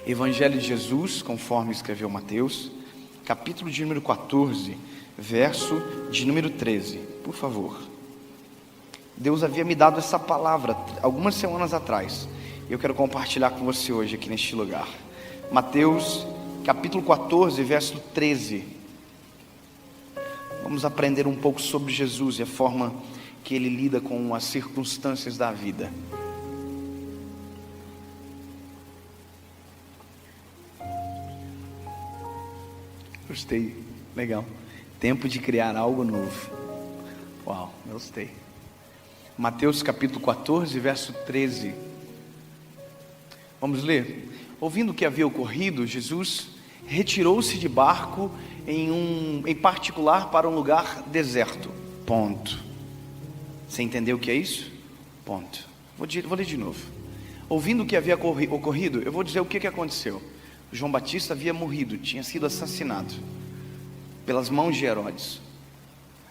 Evangelho de Jesus, conforme escreveu Mateus, capítulo de número 14, verso de número 13, por favor. Deus havia me dado essa palavra algumas semanas atrás, e eu quero compartilhar com você hoje aqui neste lugar. Mateus, capítulo 14, verso 13. Vamos aprender um pouco sobre Jesus e a forma que Ele lida com as circunstâncias da vida. Gostei, legal. Tempo de criar algo novo. Uau, gostei. Mateus capítulo 14, verso 13. Vamos ler. Ouvindo o que havia ocorrido, Jesus retirou-se de barco em particular para um lugar deserto. Ponto. Você entendeu o que é isso? Ponto. Vou ler de novo. Ouvindo o que havia ocorrido, eu vou dizer o que aconteceu. João Batista havia morrido, tinha sido assassinado pelas mãos de Herodes.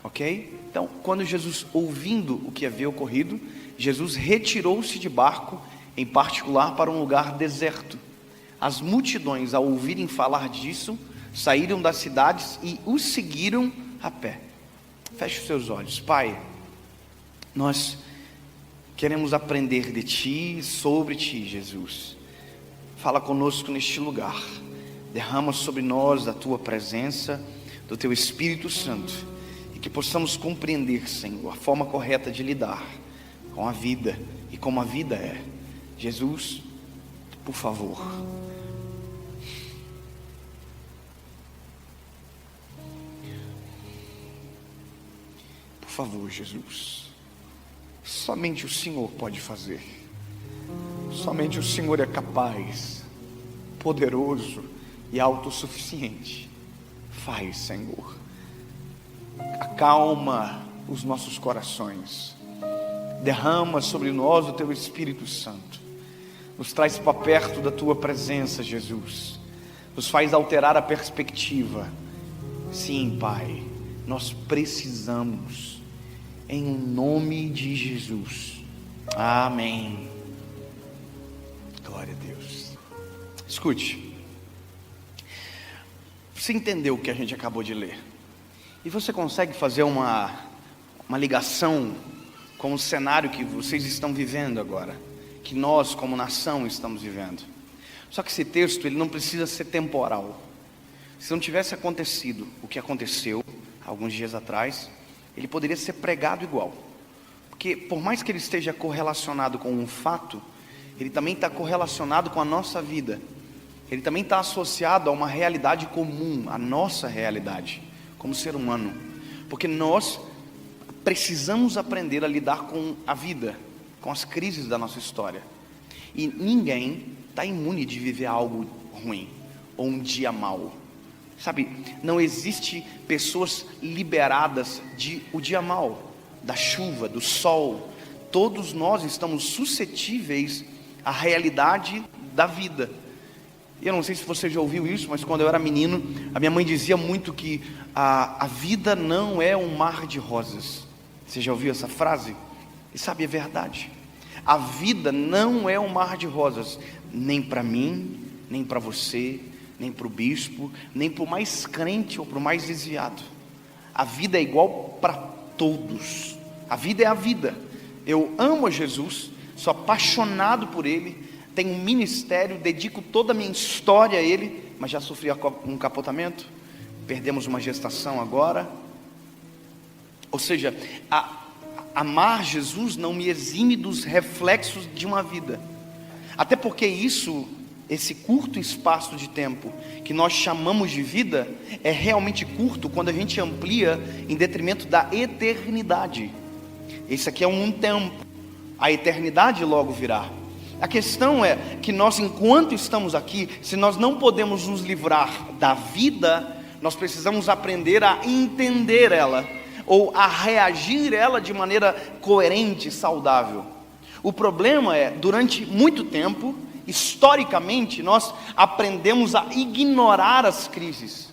Ok? Então, quando Jesus, ouvindo o que havia ocorrido, Jesus retirou-se de barco, em particular para um lugar deserto. As multidões, ao ouvirem falar disso, saíram das cidades e o seguiram a pé. Feche os seus olhos. Pai, nós queremos aprender de Ti, sobre Ti, Jesus. Fala conosco neste lugar. Derrama sobre nós a Tua presença, do Teu Espírito Santo, e que possamos compreender, Senhor, a forma correta de lidar com a vida e como a vida é. Jesus, por favor. Por favor, Jesus. Somente o Senhor pode fazer. Somente o Senhor é capaz, poderoso e autossuficiente. Faz, Senhor. Acalma os nossos corações. Derrama sobre nós o Teu Espírito Santo. Nos traz para perto da Tua presença, Jesus. Nos faz alterar a perspectiva. Sim, Pai, nós precisamos. Em nome de Jesus. Amém. Glória a Deus. Escute. Você entendeu o que a gente acabou de ler? E você consegue fazer uma ligação com o cenário que vocês estão vivendo agora, que nós como nação estamos vivendo? Só que esse texto, ele não precisa ser temporal. Se não tivesse acontecido o que aconteceu alguns dias atrás, ele poderia ser pregado igual. Porque por mais que ele esteja correlacionado com um fato, ele também está correlacionado com a nossa vida. Ele também está associado a uma realidade comum, a nossa realidade, como ser humano. Porque nós precisamos aprender a lidar com a vida, com as crises da nossa história. E ninguém está imune de viver algo ruim, ou um dia mau. Sabe, não existe pessoas liberadas de o dia mau, da chuva, do sol. Todos nós estamos suscetíveis à realidade da vida. Eu não sei se você já ouviu isso, mas quando eu era menino, a minha mãe dizia muito que a vida não é um mar de rosas. Você já ouviu essa frase? E sabe, é verdade. A vida não é um mar de rosas, nem para mim, nem para você, nem para o bispo, nem para o mais crente ou para o mais desviado. A vida é igual para todos. A vida é a vida. Eu amo a Jesus, sou apaixonado por Ele, tenho um ministério, dedico toda a minha história a Ele, mas já sofri um capotamento, perdemos uma gestação agora. Ou seja, amar Jesus não me exime dos reflexos de uma vida. Até porque esse curto espaço de tempo que nós chamamos de vida, é realmente curto quando a gente amplia em detrimento da eternidade. Esse aqui é um tempo, a eternidade logo virá. A questão é que nós, enquanto estamos aqui, se nós não podemos nos livrar da vida, nós precisamos aprender a entender ela, ou a reagir ela de maneira coerente, saudável. O problema é, durante muito tempo, historicamente, nós aprendemos a ignorar as crises.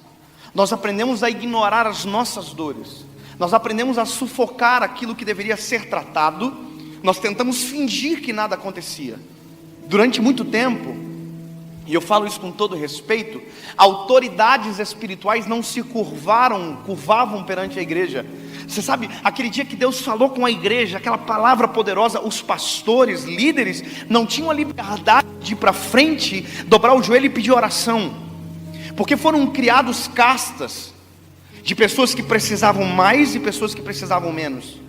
Nós aprendemos a ignorar as nossas dores. Nós aprendemos a sufocar aquilo que deveria ser tratado. Nós tentamos fingir que nada acontecia. Durante muito tempo, e eu falo isso com todo respeito, autoridades espirituais não se curvavam perante a igreja. Você sabe, aquele dia que Deus falou com a igreja, aquela palavra poderosa, os pastores, líderes, não tinham a liberdade de ir para frente, dobrar o joelho e pedir oração, porque foram criados castas, de pessoas que precisavam mais e pessoas que precisavam menos.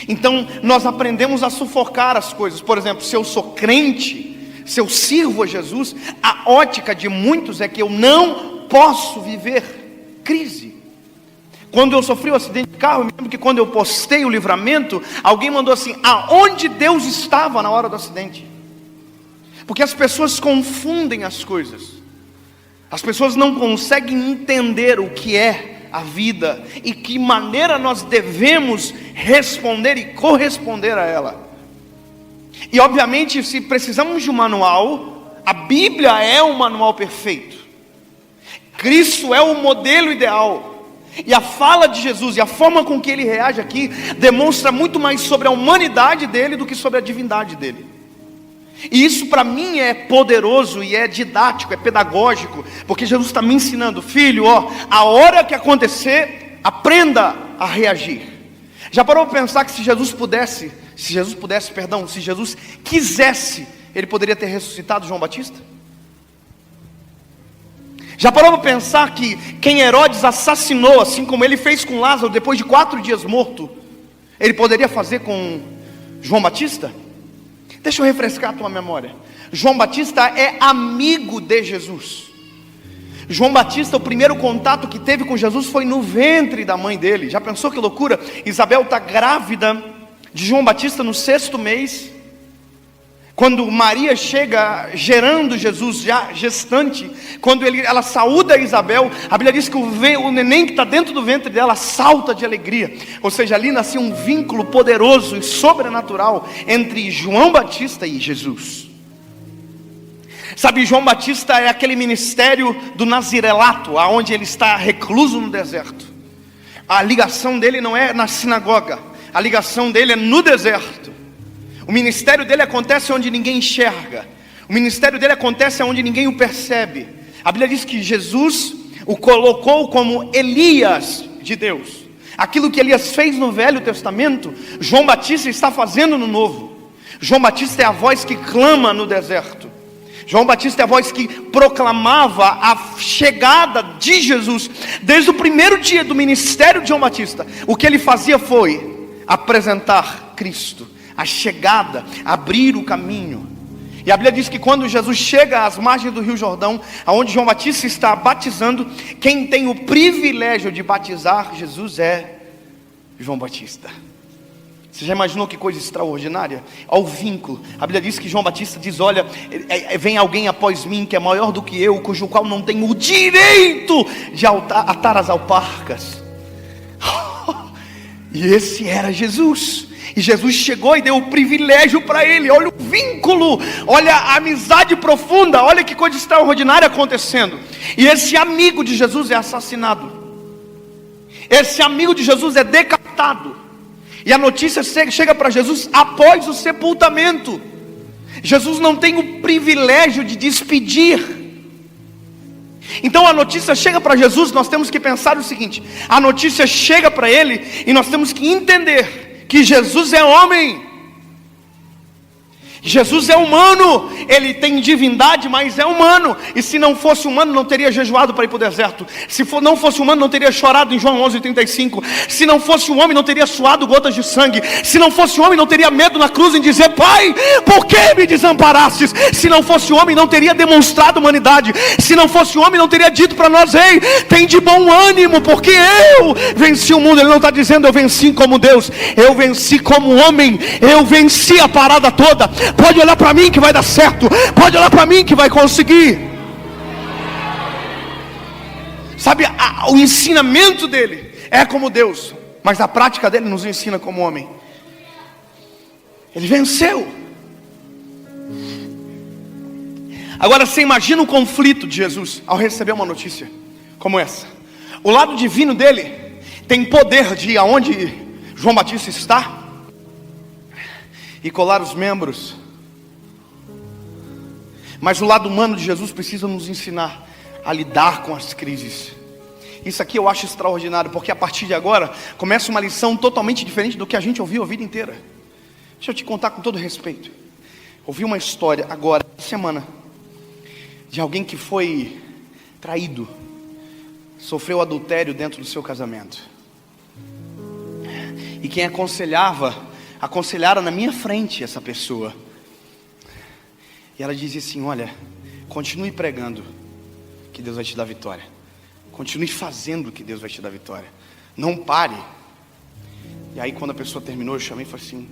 Então nós aprendemos a sufocar as coisas. Por exemplo, se eu sou crente, se eu sirvo a Jesus, a ótica de muitos é que eu não posso viver crise. Quando eu sofri um acidente de carro, eu me lembro que quando eu postei o livramento, alguém mandou assim: aonde Deus estava na hora do acidente? Porque as pessoas confundem as coisas. As pessoas não conseguem entender o que é a vida e que maneira nós devemos responder e corresponder a ela. E obviamente, se precisamos de um manual, a Bíblia é um manual perfeito. Cristo é o modelo ideal. E a fala de Jesus e a forma com que ele reage aqui demonstra muito mais sobre a humanidade dele do que sobre a divindade dele. E isso para mim é poderoso e é didático, é pedagógico, porque Jesus está me ensinando: filho, a hora que acontecer, aprenda a reagir. Já parou para pensar que se Jesus quisesse, ele poderia ter ressuscitado João Batista? Já parou para pensar que quem Herodes assassinou, assim como ele fez com Lázaro depois de 4 dias morto, ele poderia fazer com João Batista? Deixa eu refrescar a tua memória. João Batista é amigo de Jesus. João Batista, o primeiro contato que teve com Jesus foi no ventre da mãe dele. Já pensou que loucura? Isabel está grávida de João Batista no 6º mês. Quando Maria chega gerando Jesus, já gestante, quando ela saúda Isabel, a Bíblia diz que o neném que está dentro do ventre dela salta de alegria. Ou seja, ali nascia um vínculo poderoso e sobrenatural entre João Batista e Jesus. Sabe, João Batista é aquele ministério do nazirelato, aonde ele está recluso no deserto. A ligação dele não é na sinagoga, a ligação dele é no deserto. O ministério dele acontece onde ninguém enxerga. O ministério dele acontece onde ninguém o percebe. A Bíblia diz que Jesus o colocou como Elias de Deus. Aquilo que Elias fez no Velho Testamento, João Batista está fazendo no Novo. João Batista é a voz que clama no deserto. João Batista é a voz que proclamava a chegada de Jesus. Desde o primeiro dia do ministério de João Batista, o que ele fazia foi apresentar Cristo, a chegada, abrir o caminho. E a Bíblia diz que quando Jesus chega às margens do Rio Jordão, aonde João Batista está batizando, quem tem o privilégio de batizar Jesus é João Batista. Você já imaginou que coisa extraordinária? Olha o vínculo. A Bíblia diz que João Batista diz: olha, vem alguém após mim que é maior do que eu, cujo qual não tenho o direito de atar as alparcas. E esse era Jesus. E Jesus chegou e deu o privilégio para ele. Olha o vínculo, olha a amizade profunda, olha que coisa extraordinária acontecendo. E esse amigo de Jesus é assassinado. Esse amigo de Jesus é decapitado. E a notícia chega para Jesus após o sepultamento. Jesus não tem o privilégio de despedir. Então a notícia chega para Jesus, nós temos que pensar o seguinte: a notícia chega para ele e nós temos que entender que Jesus é homem, Jesus é humano, ele tem divindade, mas é humano. E se não fosse humano, não teria jejuado para ir para o deserto. Se não fosse humano, não teria chorado em João 11:35. Se não fosse um homem, não teria suado gotas de sangue. Se não fosse homem, não teria medo na cruz em dizer: Pai, por que me desamparastes? Se não fosse homem, não teria demonstrado humanidade. Se não fosse homem, não teria dito para nós: ei, tem de bom ânimo, porque eu venci o mundo. Ele não está dizendo: eu venci como Deus, eu venci como homem, eu venci a parada toda. Pode olhar para mim que vai dar certo, pode olhar para mim que vai conseguir. Sabe, o ensinamento dele é como Deus, mas a prática dele nos ensina como homem. Ele venceu. Agora você imagina o conflito de Jesus ao receber uma notícia como essa. O lado divino dele tem poder de ir aonde João Batista está e colar os membros. Mas o lado humano de Jesus precisa nos ensinar a lidar com as crises. Isso aqui eu acho extraordinário, porque a partir de agora começa uma lição totalmente diferente do que a gente ouviu a vida inteira. Deixa eu te contar com todo respeito. Ouvi uma história agora, semana, de alguém que foi traído, sofreu adultério dentro do seu casamento. E quem aconselhara na minha frente essa pessoa. E ela dizia assim: olha, continue pregando, que Deus vai te dar vitória. Continue fazendo, que Deus vai te dar vitória. Não pare. E aí quando a pessoa terminou, eu chamei e falei assim: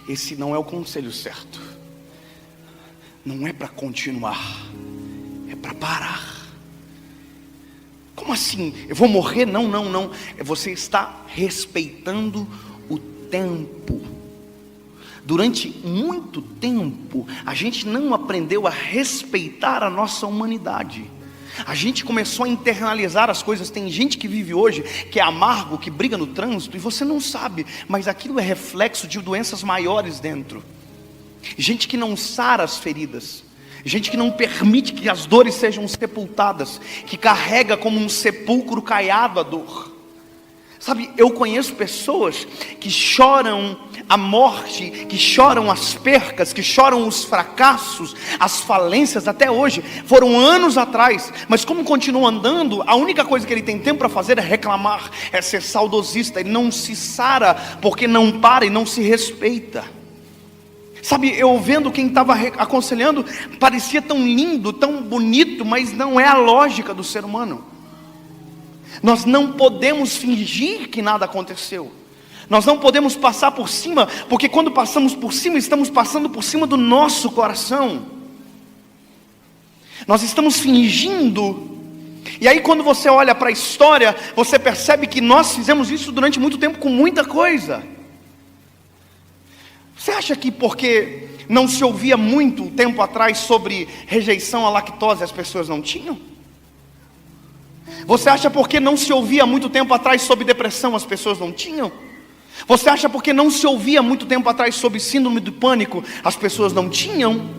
esse não é o conselho certo. Não é para continuar, é para parar. Como assim? Eu vou morrer? Não. Você está respeitando o tempo. Durante muito tempo, a gente não aprendeu a respeitar a nossa humanidade. A gente começou a internalizar as coisas. Tem gente que vive hoje, que é amargo, que briga no trânsito, e você não sabe, mas aquilo é reflexo de doenças maiores dentro. Gente que não sara as feridas, gente que não permite que as dores sejam sepultadas, que carrega como um sepulcro caiado a dor. Sabe, eu conheço pessoas que choram a morte, que choram as percas, que choram os fracassos, as falências até hoje. Foram anos atrás, mas como continua andando, a única coisa que ele tem tempo para fazer é reclamar, é ser saudosista. Ele não se sara porque não para e não se respeita. Sabe, eu vendo quem estava aconselhando, parecia tão lindo, tão bonito, mas não é a lógica do ser humano. Nós não podemos fingir que nada aconteceu. Nós não podemos passar por cima, porque quando passamos por cima, estamos passando por cima do nosso coração. Nós estamos fingindo. E aí quando você olha para a história, você percebe que nós fizemos isso durante muito tempo com muita coisa. Você acha que porque não se ouvia muito tempo atrás sobre rejeição à lactose, as pessoas não tinham? Você acha porque não se ouvia muito tempo atrás sobre depressão, as pessoas não tinham? Você acha porque não se ouvia muito tempo atrás sobre síndrome do pânico, as pessoas não tinham?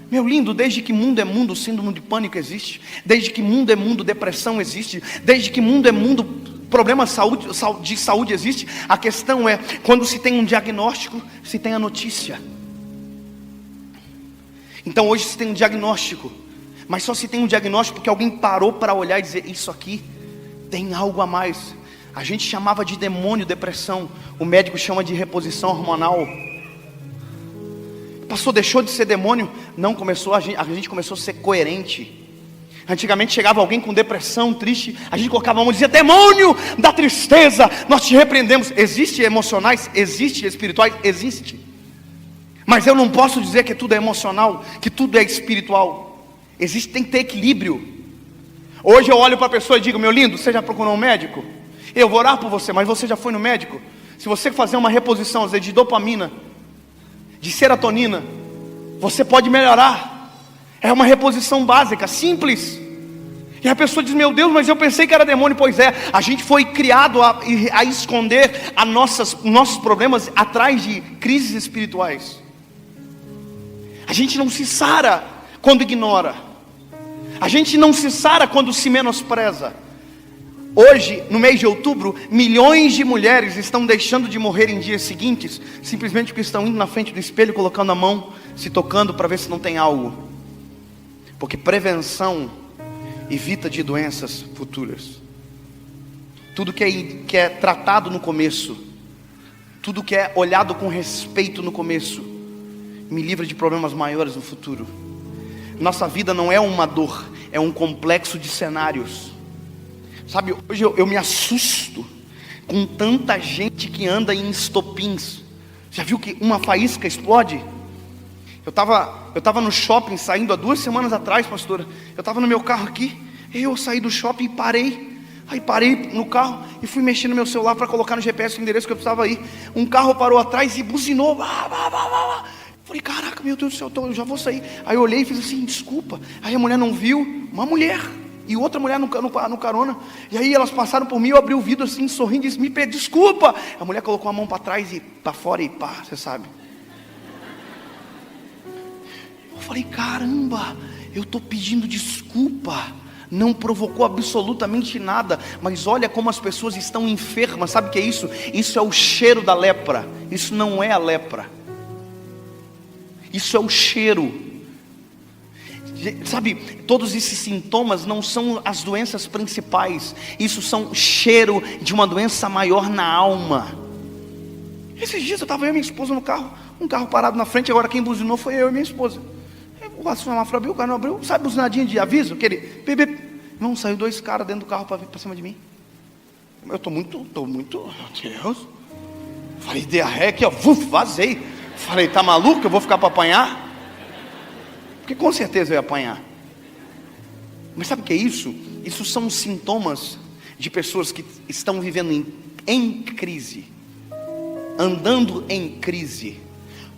Meu lindo, desde que mundo é mundo, síndrome de pânico existe. Desde que mundo é mundo, depressão existe. Desde que mundo é mundo, problema de saúde existe. A questão é, quando se tem um diagnóstico, se tem a notícia. Então hoje se tem um diagnóstico, mas só se tem um diagnóstico porque alguém parou para olhar e dizer: isso aqui tem algo a mais. A gente chamava de demônio depressão, o médico chama de reposição hormonal. Pastor, deixou de ser demônio? Não, a gente começou a ser coerente. Antigamente chegava alguém com depressão, triste, a gente colocava a mão e dizia: demônio da tristeza, nós te repreendemos. Existe emocionais, existe espirituais, existe. Mas eu não posso dizer que tudo é emocional, que tudo é espiritual. Existe, tem que ter equilíbrio. Hoje eu olho para a pessoa e digo: meu lindo, você já procurou um médico? Eu vou orar por você, mas você já foi no médico? Se você fazer uma reposição, às vezes, de dopamina, de serotonina, você pode melhorar. É uma reposição básica, simples. E a pessoa diz: meu Deus, mas eu pensei que era demônio. Pois é, a gente foi criado a esconder nossos problemas atrás de crises espirituais. A gente não se sara quando ignora. A gente não se sara quando se menospreza. Hoje, no mês de outubro, milhões de mulheres estão deixando de morrer em dias seguintes, simplesmente porque estão indo na frente do espelho, colocando a mão, se tocando para ver se não tem algo. Porque prevenção evita de doenças futuras. Tudo que é tratado no começo, tudo que é olhado com respeito no começo, me livra de problemas maiores no futuro. Nossa vida não é uma dor, é um complexo de cenários. Sabe, hoje eu me assusto com tanta gente que anda em estopins. Já viu que uma faísca explode? Eu estava no shopping saindo há 2 semanas atrás, pastora. Eu estava no meu carro aqui, eu saí do shopping e parei. Aí parei no carro e fui mexer no meu celular para colocar no GPS o endereço que eu precisava ir. Um carro parou atrás e buzinou. Falei: caraca, meu Deus do céu, eu já vou sair. Aí eu olhei e fiz assim: desculpa. Aí a mulher não viu, uma mulher e outra mulher no carona. E aí elas passaram por mim, eu abri o vidro assim, sorrindo e disse: me pede desculpa. A mulher colocou a mão para trás e para fora e pá, você sabe. falei, caramba, eu estou pedindo desculpa, não provocou absolutamente nada, mas olha como as pessoas estão enfermas. Sabe o que é isso? Isso é o cheiro da lepra. Isso não é a lepra, isso é o cheiro. Sabe, todos esses sintomas não são as doenças principais, isso são cheiro de uma doença maior na alma. Esses dias eu estava eu e minha esposa no carro, um carro parado na frente, agora quem buzinou foi eu e minha esposa. O semáforo abriu, o carro não abriu, sabe buzinadinha de aviso? Aquele, não, saiu 2 caras dentro do carro para vir para cima de mim. Eu estou muito, meu Deus. Falei, dei a ré aqui, ó, vazei. Falei, tá maluco, eu vou ficar para apanhar? Porque com certeza eu ia apanhar. Mas sabe o que é isso? Isso são sintomas de pessoas que estão vivendo em crise, andando em crise,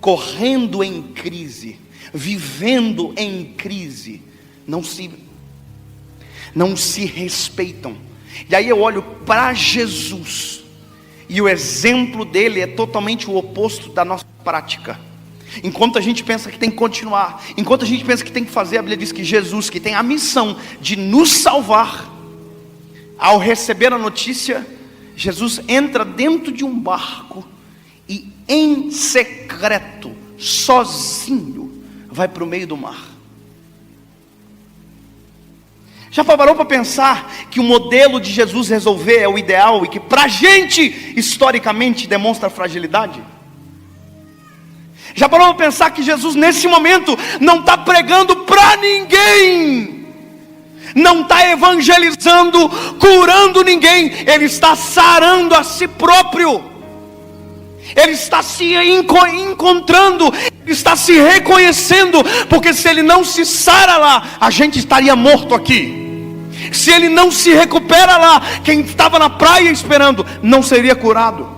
correndo em crise, vivendo em crise, não se respeitam. E aí eu olho para Jesus, e o exemplo dele é totalmente o oposto da nossa prática. Enquanto a gente pensa que tem que continuar, enquanto a gente pensa que tem que fazer, a Bíblia diz que Jesus, que tem a missão de nos salvar, ao receber a notícia, Jesus entra dentro de um barco e em secreto, sozinho, vai para o meio do mar. Já parou para pensar que o modelo de Jesus resolver é o ideal e que para a gente, historicamente, demonstra fragilidade? Já parou para pensar que Jesus nesse momento não está pregando para ninguém, não está evangelizando, curando ninguém, Ele está sarando a si próprio, Ele está se encontrando, Ele está se reconhecendo, porque se Ele não se sara lá, a gente estaria morto aqui. Se Ele não se recupera lá, quem estava na praia esperando não seria curado.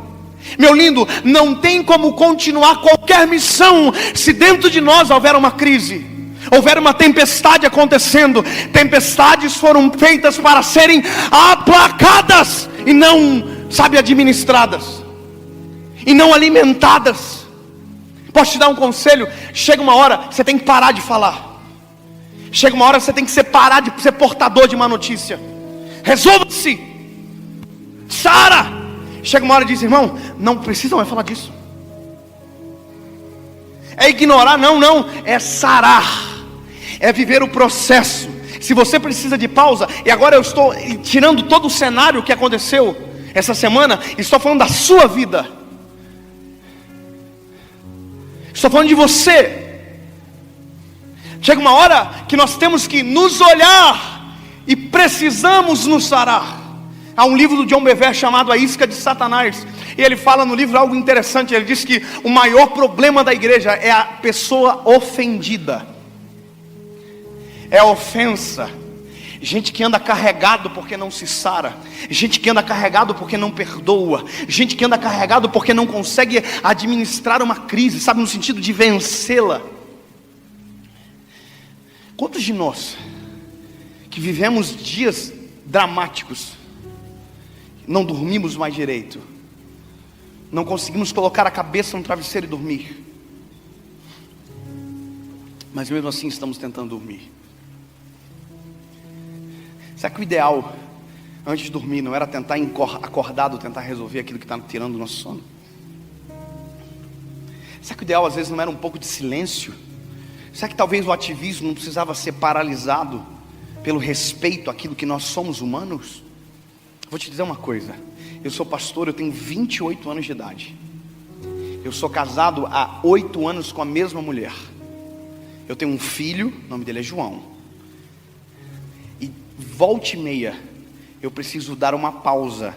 Meu lindo, não tem como continuar qualquer missão se dentro de nós houver uma crise, houver uma tempestade acontecendo. Tempestades foram feitas para serem aplacadas e não, administradas, e não alimentadas. Posso te dar um conselho? Chega uma hora, você tem que parar de falar. Chega uma hora, você tem que parar de ser portador de uma notícia. Resolva-se, sara. Chega uma hora e diz, irmão, não precisa mais falar disso. É ignorar? Não, é sarar, é viver o processo. Se você precisa de pausa, e agora eu estou tirando todo o cenário que aconteceu essa semana, estou falando da sua vida, estou falando de você. Chega uma hora que nós temos que nos olhar e precisamos nos sarar. Há um livro do John Bevere chamado A Isca de Satanás, e ele fala no livro algo interessante. Ele diz que o maior problema da igreja é a pessoa ofendida, é a ofensa. Gente que anda carregado porque não se sara, gente que anda carregado porque não perdoa, gente que anda carregado porque não consegue administrar uma crise, no sentido de vencê-la. Quantos de nós que vivemos dias dramáticos, não dormimos mais direito, não conseguimos colocar a cabeça no travesseiro e dormir, mas mesmo assim estamos tentando dormir? Será que o ideal antes de dormir não era tentar acordado, tentar resolver aquilo que está tirando o nosso sono? Será que o ideal às vezes não era um pouco de silêncio? Será que talvez o ativismo não precisava ser paralisado pelo respeito àquilo que nós somos humanos? Vou te dizer uma coisa, eu sou pastor, eu tenho 28 anos de idade, eu sou casado há 8 anos com a mesma mulher, eu tenho um filho, o nome dele é João, e volta e meia, eu preciso dar uma pausa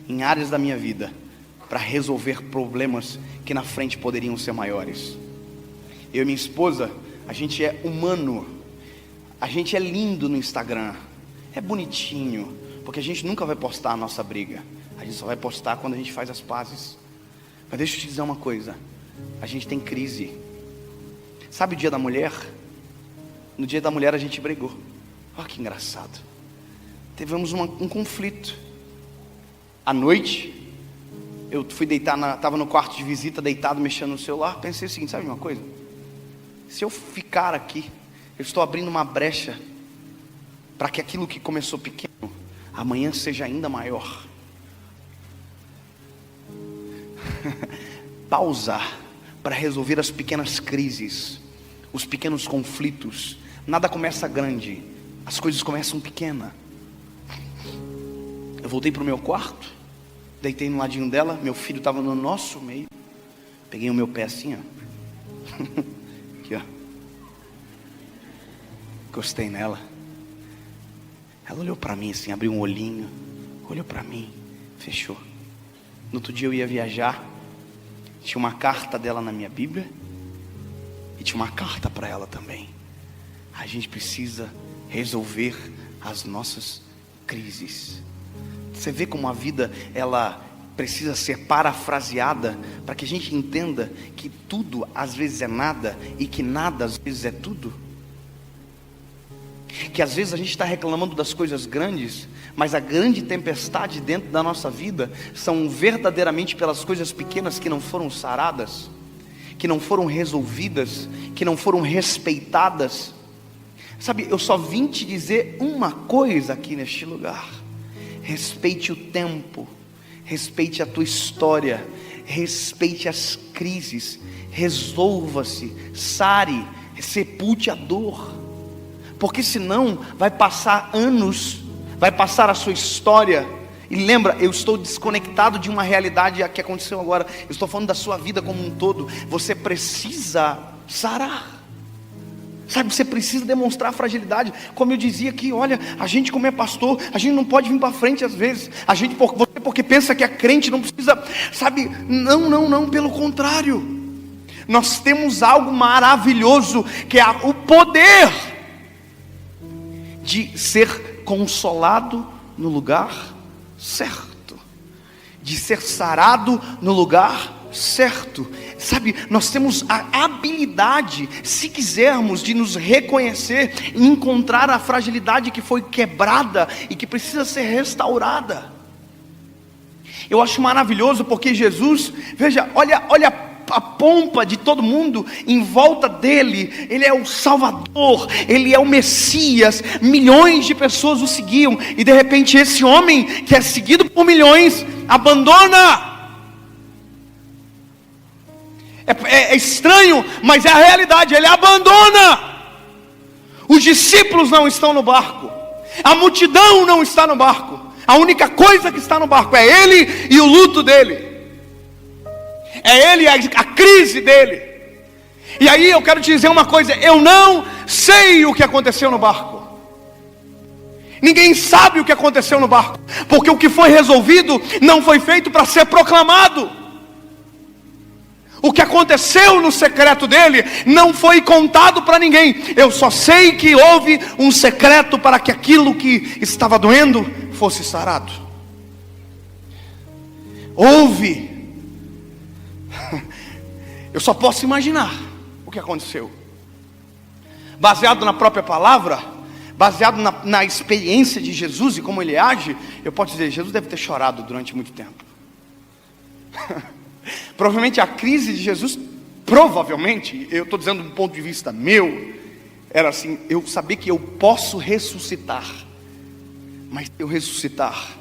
em áreas da minha vida, para resolver problemas que na frente poderiam ser maiores. Eu e minha esposa, a gente é humano, a gente é lindo no Instagram, é bonitinho, porque a gente nunca vai postar a nossa briga, a gente só vai postar quando a gente faz as pazes. Mas deixa eu te dizer uma coisa, a gente tem crise. Sabe o dia da mulher? No dia da mulher a gente brigou. Olha que engraçado. Tivemos um conflito. À noite, eu fui deitar, estava no quarto de visita, deitado, mexendo no celular. Pensei o seguinte, sabe uma coisa? Se eu ficar aqui, eu estou abrindo uma brecha para que aquilo que começou pequeno, amanhã seja ainda maior. Pausar para resolver as pequenas crises, os pequenos conflitos. Nada começa grande, as coisas começam pequenas. Eu voltei para o meu quarto, deitei no ladinho dela, meu filho estava no nosso meio. Peguei o meu pé assim, ó. Aqui, ó. Encostei nela. Ela olhou para mim assim, abriu um olhinho, olhou para mim, fechou. No outro dia eu ia viajar. Tinha uma carta dela na minha Bíblia e tinha uma carta para ela também. A gente precisa resolver as nossas crises. Você vê como a vida, ela precisa ser parafraseada para que a gente entenda que tudo às vezes é nada e que nada às vezes é tudo. Que às vezes a gente está reclamando das coisas grandes, mas a grande tempestade dentro da nossa vida são verdadeiramente pelas coisas pequenas que não foram saradas, que não foram resolvidas, que não foram respeitadas. Sabe, eu só vim te dizer uma coisa aqui neste lugar: respeite o tempo, respeite a tua história, respeite as crises, resolva-se, sare, sepulte a dor. Porque senão vai passar anos, vai passar a sua história. E lembra, eu estou desconectado de uma realidade que aconteceu agora. Eu estou falando da sua vida como um todo. Você precisa sarar. Sabe, você precisa demonstrar fragilidade. Como eu dizia aqui, olha, a gente como é pastor, a gente não pode vir para frente às vezes. A gente, você porque pensa que é crente, não precisa, sabe, não, pelo contrário. Nós temos algo maravilhoso, que é o poder de ser consolado no lugar certo, de ser sarado no lugar certo. Sabe, nós temos a habilidade, se quisermos, de nos reconhecer e encontrar a fragilidade que foi quebrada e que precisa ser restaurada. Eu acho maravilhoso porque Jesus, veja, olha a pompa de todo mundo em volta dele. Ele é o Salvador, ele é o Messias. Milhões de pessoas o seguiam, e de repente esse homem que é seguido por milhões abandona. É estranho, mas é a realidade. Ele abandona. Os discípulos não estão no barco, a multidão não está no barco. A única coisa que está no barco é ele e o luto dele. É ele, a crise dele. E aí eu quero te dizer uma coisa: eu não sei o que aconteceu no barco. Ninguém sabe o que aconteceu no barco, porque o que foi resolvido não foi feito para ser proclamado. O que aconteceu no secreto dele não foi contado para ninguém. Eu só sei que houve um secreto para que aquilo que estava doendo fosse sarado. Houve. Eu só posso imaginar o que aconteceu. Baseado na própria palavra, baseado na experiência de Jesus e como ele age, eu posso dizer, Jesus deve ter chorado durante muito tempo. Provavelmente a crise de Jesus, provavelmente, eu estou dizendo do ponto de vista meu, era assim: eu saber que eu posso ressuscitar, mas se eu ressuscitar,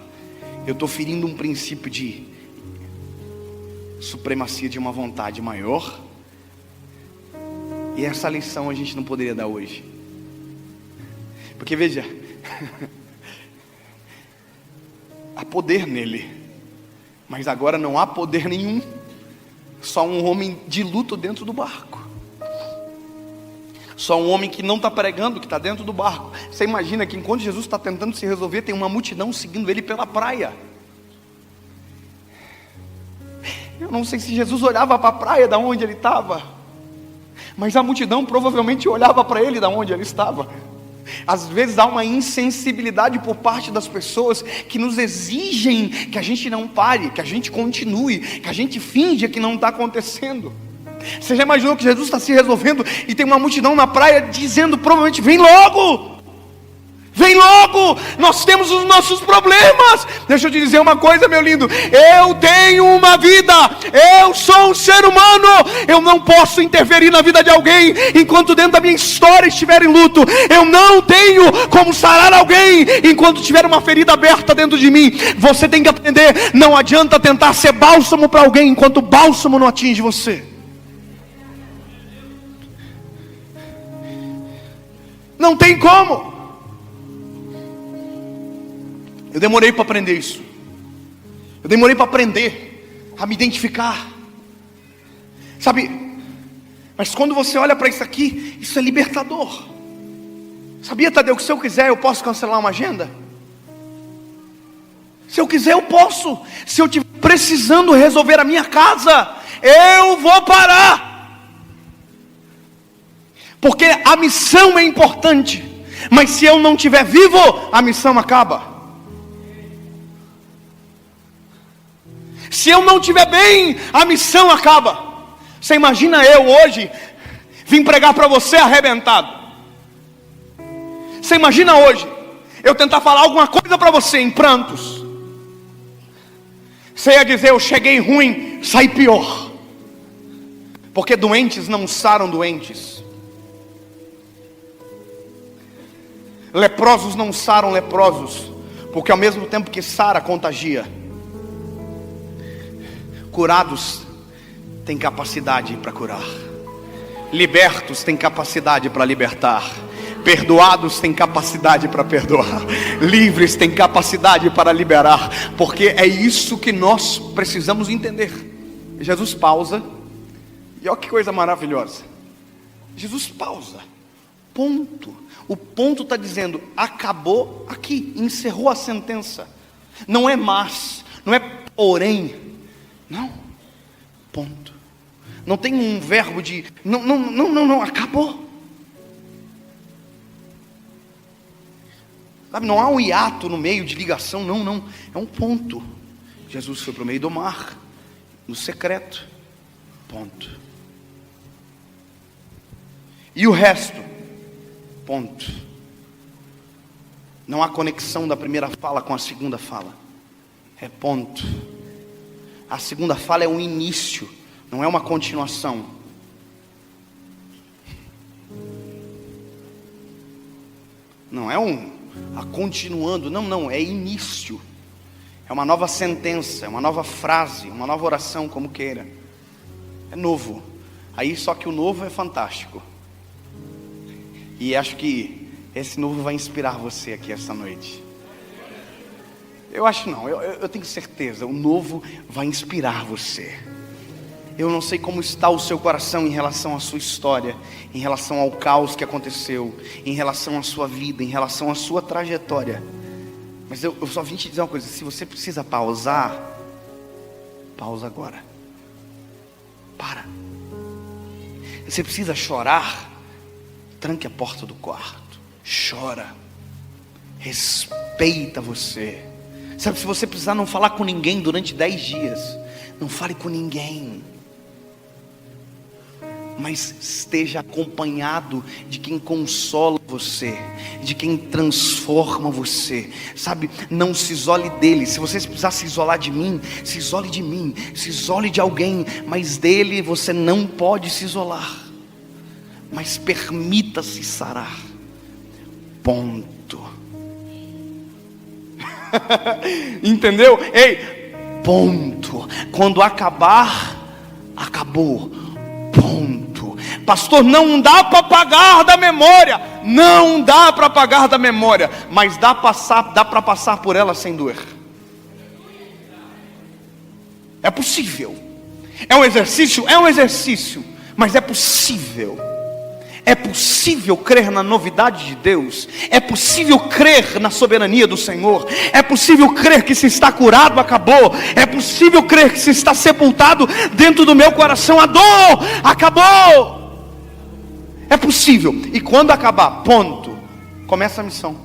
eu estou ferindo um princípio de supremacia de uma vontade maior. E essa lição a gente não poderia dar hoje, porque veja, há poder nele, mas agora não há poder nenhum. Só um homem de luto dentro do barco. Só um homem que não está pregando, que está dentro do barco. Você imagina que enquanto Jesus está tentando se resolver, tem uma multidão seguindo ele pela praia. Eu não sei se Jesus olhava para a praia da onde ele estava, mas a multidão provavelmente olhava para ele da onde ele estava. Às vezes há uma insensibilidade por parte das pessoas que nos exigem que a gente não pare, que a gente continue, que a gente finja que não está acontecendo. Você já imaginou que Jesus está se resolvendo e tem uma multidão na praia dizendo provavelmente: vem logo, Vem logo, nós temos os nossos problemas. Deixa eu te dizer uma coisa, meu lindo. Eu tenho uma vida, eu sou um ser humano. Eu não posso interferir na vida de alguém enquanto dentro da minha história estiver em luto. Eu não tenho como sarar alguém enquanto tiver uma ferida aberta dentro de mim. Você tem que aprender, não adianta tentar ser bálsamo para alguém enquanto o bálsamo não atinge você. Não tem como. Eu demorei para aprender isso. Eu demorei para aprender a me identificar. Sabe? Mas quando você olha para isso aqui, isso é libertador. Sabia, Tadeu, que se eu quiser eu posso cancelar uma agenda? Se eu quiser eu posso. Se eu estiver precisando resolver a minha casa, eu vou parar. Porque a missão é importante. Mas se eu não estiver vivo, a missão acaba. Se eu não estiver bem, a missão acaba. Você imagina eu hoje vim pregar para você arrebentado. Você imagina hoje eu tentar falar alguma coisa para você em prantos. Você ia dizer, eu cheguei ruim, saí pior. Porque doentes não saram doentes. Leprosos não saram leprosos. Porque ao mesmo tempo que sara, contagia. Curados têm capacidade para curar. Libertos têm capacidade para libertar. Perdoados têm capacidade para perdoar. Livres têm capacidade para liberar. Porque é isso que nós precisamos entender. Jesus pausa. E olha que coisa maravilhosa. Jesus pausa. Ponto. O ponto está dizendo, acabou aqui. Encerrou a sentença. Não é mas, não é porém. Não, ponto. Não tem um verbo de não, acabou. Sabe, não há um hiato no meio de ligação, não, é um ponto. Jesus foi para o meio do mar, no secreto, ponto. E o resto, ponto. Não há conexão da primeira fala com a segunda fala, é ponto. A segunda fala é um início, não é uma continuação. Não é a continuando, não, é início. É uma nova sentença, é uma nova frase, uma nova oração, como queira. É novo. Aí só que o novo é fantástico. E acho que esse novo vai inspirar você aqui essa noite. Eu acho não, eu tenho certeza, o novo vai inspirar você. Eu não sei como está o seu coração em relação à sua história, em relação ao caos que aconteceu, em relação à sua vida, em relação à sua trajetória. Mas eu só vim te dizer uma coisa, se você precisa pausar, pausa agora. Para. Você precisa chorar, tranque a porta do quarto, chora, respeita você. Sabe, se você precisar não falar com ninguém durante 10 dias, não fale com ninguém. Mas esteja acompanhado de quem consola você, de quem transforma você. Sabe, não se isole dele. Se você precisar se isolar de mim, se isole de mim, se isole de alguém. Mas dele você não pode se isolar. Mas permita-se sarar. Ponto. Entendeu? Ei, ponto. Quando acabar, acabou. Ponto. Pastor, não dá para apagar da memória. Não dá para apagar da memória, mas dá para passar por ela sem doer. É possível. É um exercício, mas é possível. É possível crer na novidade de Deus. É possível crer na soberania do Senhor. É possível crer que se está curado, acabou. É possível crer que se está sepultado dentro do meu coração, a dor acabou. É possível. E quando acabar, ponto, começa a missão.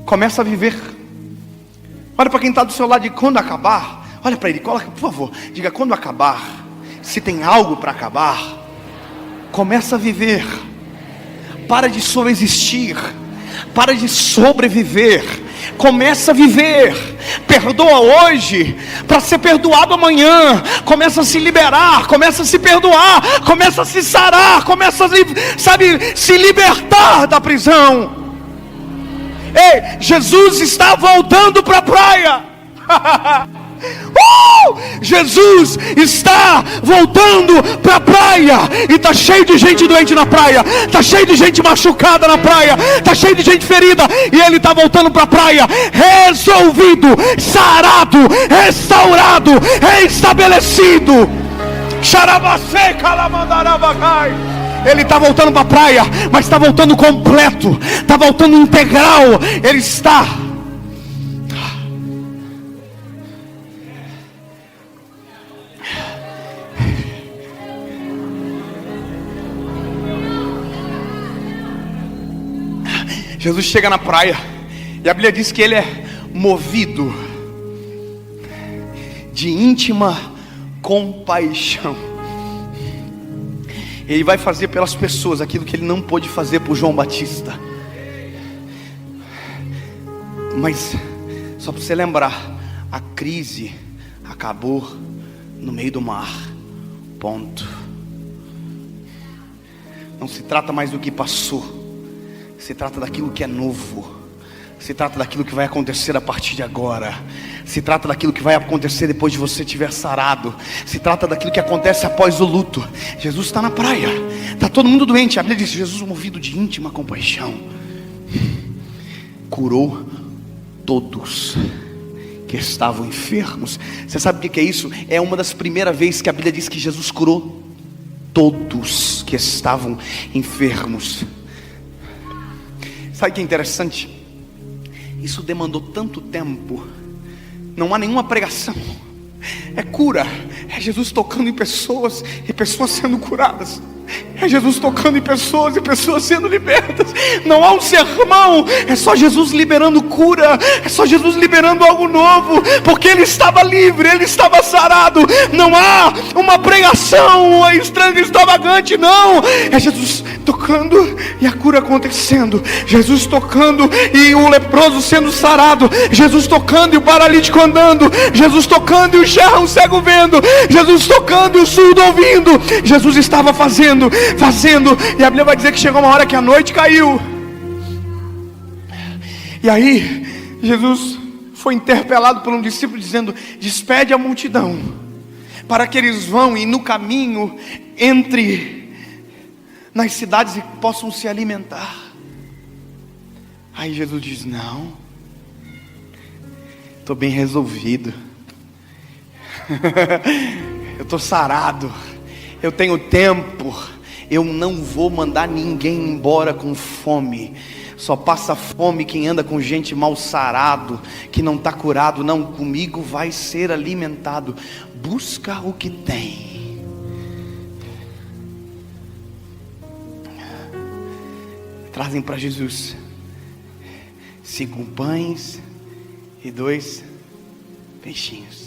Começa a viver. Olha para quem está do seu lado e quando acabar, olha para ele, coloca, por favor, diga, quando acabar, se tem algo para acabar, começa a viver. Para de só existir. para de sobreviver, começa a viver. Perdoa hoje, para ser perdoado amanhã. Começa a se liberar, começa a se perdoar, começa a se sarar, começa a se libertar da prisão. Ei, Jesus está voltando para a praia. Jesus está voltando para a praia. E está cheio de gente doente na praia, está cheio de gente machucada na praia, está cheio de gente ferida. E Ele está voltando para a praia, resolvido, sarado, restaurado, restabelecido. Ele está voltando para a praia, mas está voltando completo, está voltando integral. Ele está. Jesus chega na praia, e a Bíblia diz que Ele é movido de íntima compaixão. Ele vai fazer pelas pessoas aquilo que Ele não pôde fazer por João Batista. Mas só para você lembrar, a crise acabou no meio do mar. Ponto. Não se trata mais do que passou, se trata daquilo que é novo. Se trata daquilo que vai acontecer a partir de agora. Se trata daquilo que vai acontecer depois de você tiver sarado. Se trata daquilo que acontece após o luto. Jesus está na praia, está todo mundo doente. A Bíblia diz: Jesus, movido de íntima compaixão, curou todos que estavam enfermos. Você sabe o que é isso? É uma das primeiras vezes que a Bíblia diz que Jesus curou todos que estavam enfermos. Sabe o que é interessante? Isso demandou tanto tempo. Não há nenhuma pregação, é cura. É Jesus tocando em pessoas e pessoas sendo curadas. É Jesus tocando em pessoas e pessoas sendo libertas. Não há um sermão, é só Jesus liberando cura, é só Jesus liberando algo novo, porque Ele estava livre, Ele estava sarado. Não há uma pregação estranha, extravagante, não. É Jesus tocando e a cura acontecendo. Jesus tocando e o leproso sendo sarado. Jesus tocando e o paralítico andando. Jesus tocando e o cego vendo. Jesus tocando e o surdo ouvindo. Jesus estava fazendo, e a Bíblia vai dizer que chegou uma hora que a noite caiu. E aí Jesus foi interpelado por um discípulo dizendo: despede a multidão, para que eles vão e no caminho entre nas cidades e possam se alimentar. Aí Jesus diz: não, estou bem resolvido. Eu estou sarado, eu tenho tempo. Eu não vou mandar ninguém embora com fome. Só passa fome quem anda com gente mal sarado, que não está curado. Não, comigo vai ser alimentado. Busca o que tem. Trazem para Jesus 5 pães e 2 peixinhos.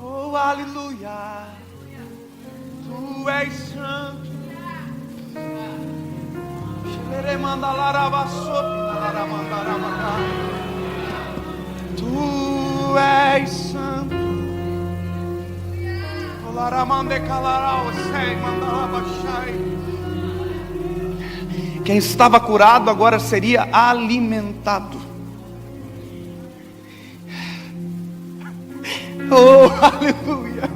Oh, aleluia, Tu és santo. Tu és santo. Quem estava curado agora seria alimentado. Oh, aleluia.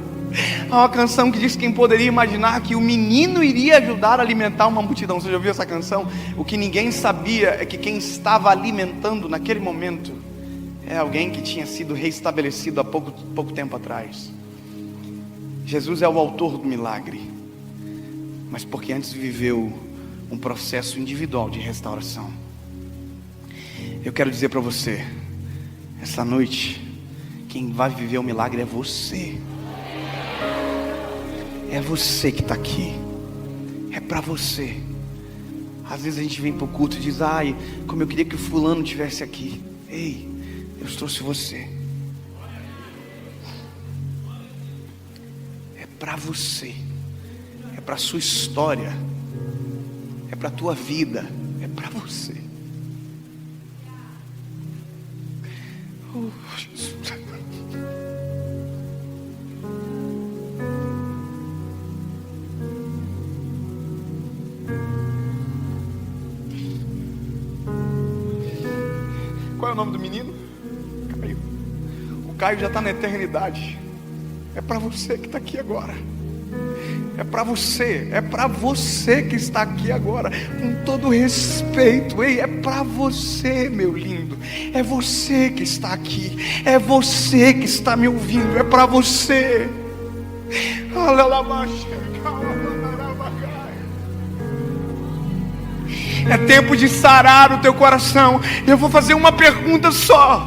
Há uma canção que diz: quem poderia imaginar que o menino iria ajudar a alimentar uma multidão. Você já ouviu essa canção? O que ninguém sabia é que quem estava alimentando naquele momento é alguém que tinha sido reestabelecido há pouco tempo atrás. Jesus é o autor do milagre, mas porque antes viveu um processo individual de restauração. Eu quero dizer para você, essa noite, quem vai viver o milagre é você. É você que está aqui. É para você. Às vezes a gente vem para o culto e diz: ai, como eu queria que o fulano estivesse aqui. Ei, eu trouxe você. É para você. é para a sua história, é para a tua vida, é para você. Oh, Jesus. Qual é o nome do menino? Caio. O Caio já está na eternidade. É para você que está aqui agora. É para você que está aqui agora, com todo respeito. Ei, é para você, meu lindo. É você que está aqui. É você que está me ouvindo. É para você. É tempo de sarar o teu coração. Eu vou fazer uma pergunta só.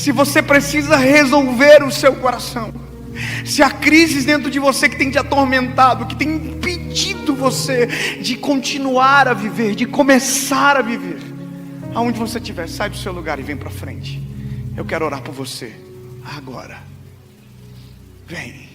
Se você precisa resolver o seu coração, se há crises dentro de você que tem te atormentado, que tem impedido você de continuar a viver, de começar a viver, aonde você estiver, sai do seu lugar e vem para frente. Eu quero orar por você agora. Vem.